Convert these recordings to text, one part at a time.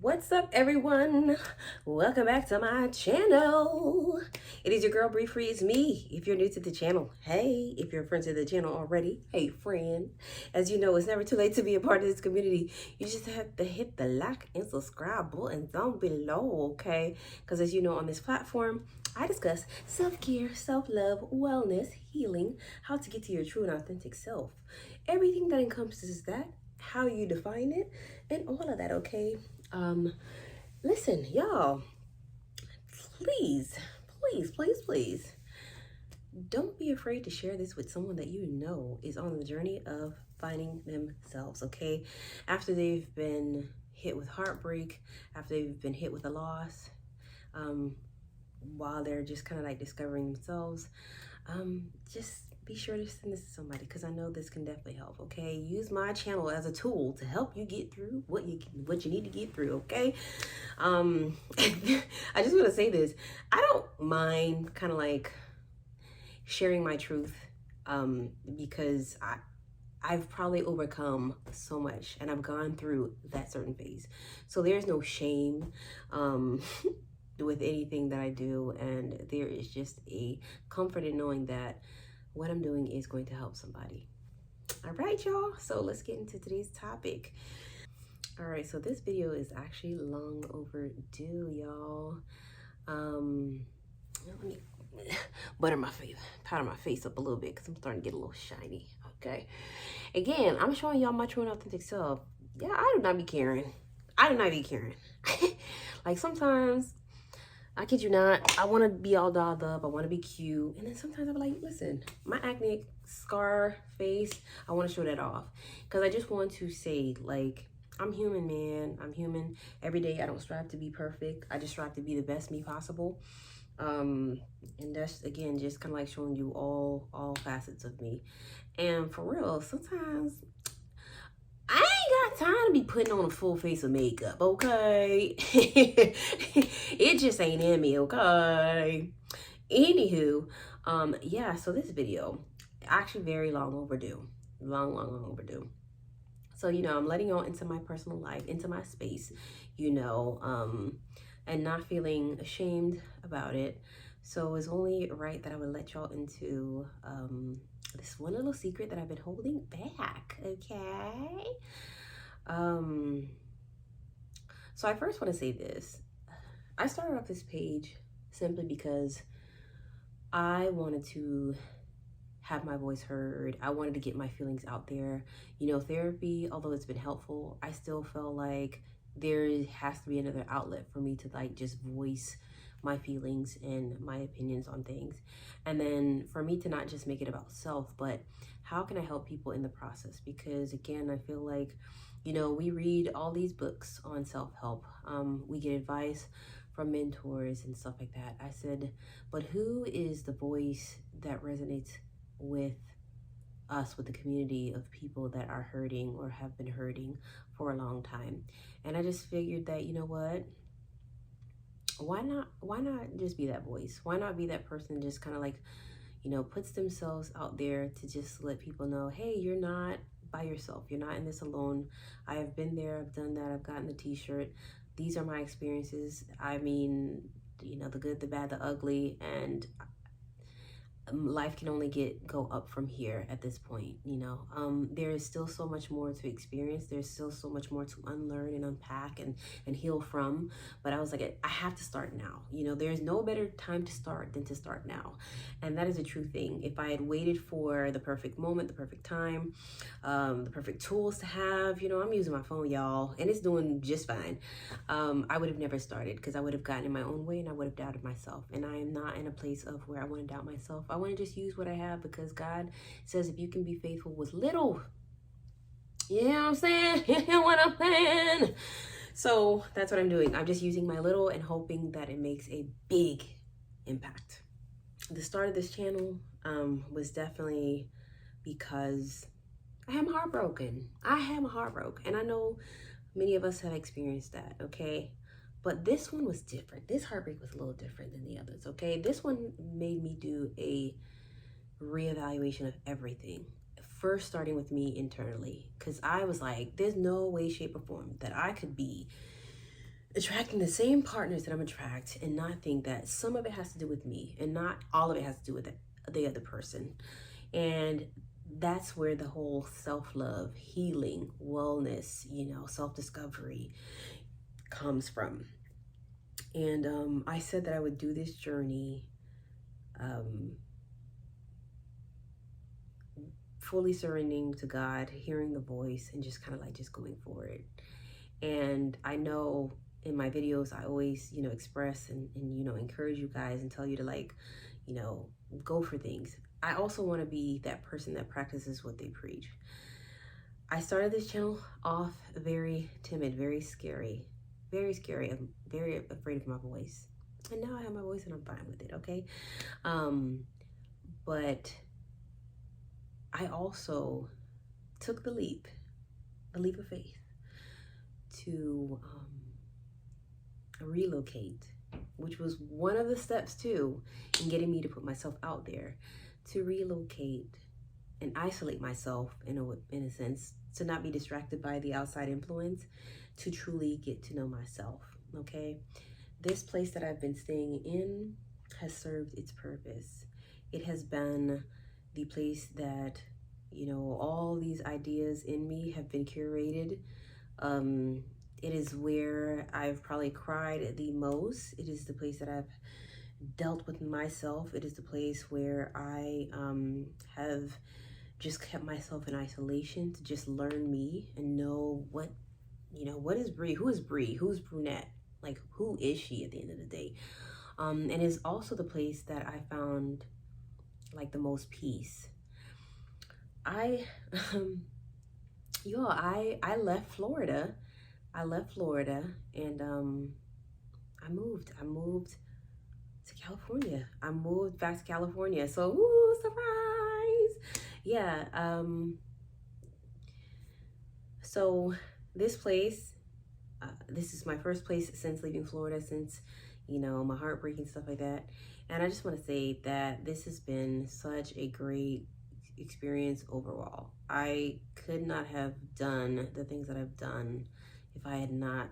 What's up, everyone? Welcome back to my channel. It is your girl Bree Free. It's me. If you're new to the channel, hey. If you're a friend to the channel already, hey friend. As you know, it's never too late to be a part of this community. You just have to hit the like and subscribe button down below, okay? Because as you know, on this platform, I discuss self-care, self-love, wellness, healing, how to get to your true and authentic self. Everything that encompasses that, how you define it, and all of that, okay? Listen, y'all, please, please, don't be afraid to share this with someone that you know is on the journey of finding themselves, okay? After they've been hit with heartbreak, after they've been hit with a loss, while they're just kind of like discovering themselves, just be sure to send this to somebody because I know this can definitely help, okay? Use my channel as a tool to help you get through what you need to get through, okay? I just want to say this. I don't mind kind of like sharing my truth because I've probably overcome so much and I've gone through that certain phase. So there's no shame with anything that I do, and there is just a comfort in knowing that what I'm doing is going to help somebody. All right, y'all, so let's get into today's topic. All right, so this video is actually long overdue, y'all. Let me powder my face up a little bit because I'm starting to get a little shiny, okay? Again, I'm showing y'all my true and authentic self. Yeah, I do not be caring. Like sometimes, I kid you not, I want to be all dolled up. I want to be cute. And then sometimes I'm like, listen, my acne scar face, I want to show that off. Because I just want to say, like, I'm human, man. I'm human. Every day I don't strive to be perfect. I just strive to be the best me possible. And that's, again, just kind of like showing you all facets of me. And for real, sometimes I ain't got time to be putting on a full face of makeup, okay? It just ain't in me, okay? Anywho, yeah, so this video, actually very long overdue. Long overdue. So, you know, I'm letting y'all into my personal life, into my space, you know, and not feeling ashamed about it. So it's only right that I would let y'all into this one little secret that I've been holding back, okay? So I first want to say this. I started off this page simply because I wanted to have my voice heard. I wanted to get my feelings out there. You know, therapy, although it's been helpful, I still feel like there has to be another outlet for me to like just voice my feelings and my opinions on things. And then for me to not just make it about self, but how can I help people in the process? Because again, I feel like, you know, we read all these books on self-help. We get advice from mentors and stuff like that. I said, but who is the voice that resonates with us, with the community of people that are hurting or have been hurting for a long time? And I just figured that, you know what, why not just be that voice? Why not be that person just kind of like, you know, puts themselves out there to just let people know, hey, you're not by yourself, you're not in this alone. I have been there, I've done that, I've gotten the t-shirt. These are my experiences. I mean, you know, the good, the bad, the ugly, and life can only go up from here at this point, you know. There is still so much more to experience. There's still so much more to unlearn and unpack and heal from. But I was like, I have to start now. You know, there's no better time to start than to start now. And that is a true thing. If I had waited for the perfect moment, the perfect time, the perfect tools to have, you know, I'm using my phone, y'all, and it's doing just fine. I would have never started because I would have gotten in my own way and I would have doubted myself. And I am not in a place of where I want to doubt myself. I want to just use what I have because God says if you can be faithful with little, you know what I'm saying? You know what I'm saying? So that's what I'm doing. I'm just using my little and hoping that it makes a big impact. The start of this channel was definitely because I am heartbroken. And I know many of us have experienced that, okay? But this one was different. This heartbreak was a little different than the others, okay? This one made me do a reevaluation of everything. First, starting with me internally, because I was like, there's no way, shape, or form that I could be attracting the same partners that I'm attracting and not think that some of it has to do with me and not all of it has to do with the other person. And that's where the whole self-love, healing, wellness, self-discovery comes from. And I said that I would do this journey fully surrendering to God, hearing the voice, and just kind of like just going forward. And I know in my videos, I always, express and encourage you guys and tell you to like, go for things. I also want to be that person that practices what they preach. I started this channel off very timid, very scary. I'm very afraid of my voice. And now I have my voice and I'm fine with it, okay? But I also took the leap of faith to relocate, which was one of the steps too in getting me to put myself out there, to relocate and isolate myself in a sense, to not be distracted by the outside influence, to truly get to know myself, okay? This place that I've been staying in has served its purpose. It has been the place that, all these ideas in me have been curated. It is where I've probably cried the most. It is the place that I've dealt with myself. It is the place where I have just kept myself in isolation to just learn me and know what is Bree, who is Bree, who's Brunette, like who is she at the end of the day. And it's also the place that I found like the most peace. I left Florida. And I moved to California. I moved back to California. So, ooh, surprise. Yeah. So this place, this is my first place since leaving Florida, since, my heartbreak and stuff like that. And I just want to say that this has been such a great experience overall. I could not have done the things that I've done if I had not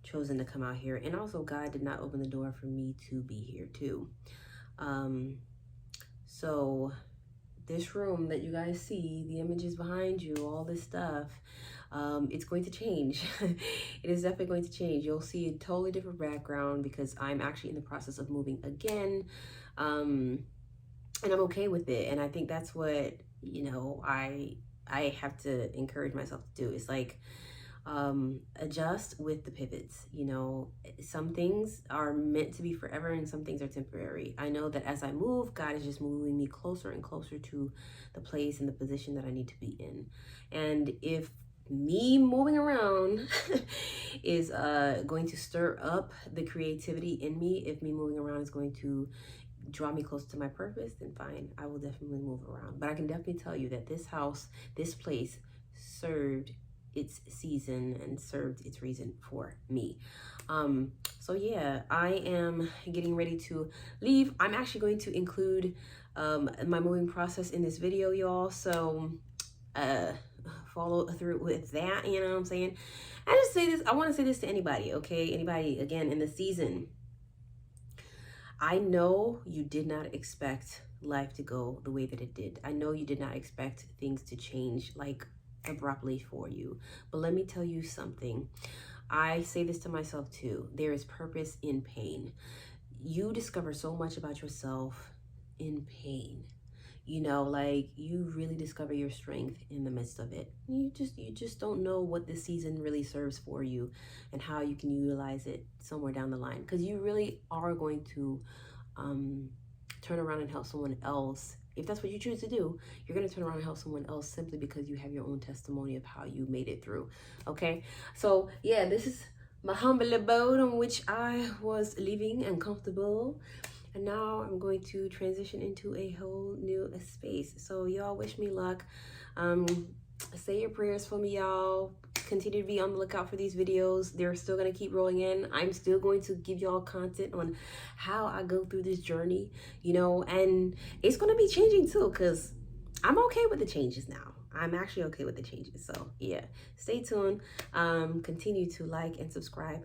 chosen to come out here. And also God did not open the door for me to be here too. So this room that you guys see, the images behind you, all this stuff, it's going to change. It is definitely going to change. You'll see a totally different background because I'm actually in the process of moving again. And I'm okay with it. And I think that's what, I have to encourage myself to do. It's like, adjust with the pivots. Some things are meant to be forever and some things are temporary. I know that as I move, God is just moving me closer and closer to the place and the position that I need to be in. And if me moving around is going to stir up the creativity in me, if me moving around is going to draw me close to my purpose, then fine, I will definitely move around. But I can definitely tell you that this house, this place served its season and served its reason for me. So yeah, I am getting ready to leave. I'm actually going to include my moving process in this video, y'all. So follow through with that, you know what I'm saying? I just say this, I want to say this to anybody, okay? Anybody, again, in the season. I know you did not expect life to go the way that it did. I know you did not expect things to change like abruptly for you. But let me tell you something. I say this to myself too. There is purpose in pain. You discover so much about yourself in pain. Like you really discover your strength in the midst of it. You just don't know what this season really serves for you and how you can utilize it somewhere down the line. Because you really are going to turn around and help someone else. If that's what you choose to do, you're going to turn around and help someone else simply because you have your own testimony of how you made it through. Okay? So yeah, this is my humble abode on which I was living and comfortable. And now I'm going to transition into a whole new space. So y'all wish me luck. Say your prayers for me, y'all. Continue to be on the lookout for these videos. They're still going to keep rolling in. I'm still going to give y'all content on how I go through this journey, and it's going to be changing too, because I'm okay with the changes now. I'm actually okay with the changes. So yeah, stay tuned. Continue to like and subscribe.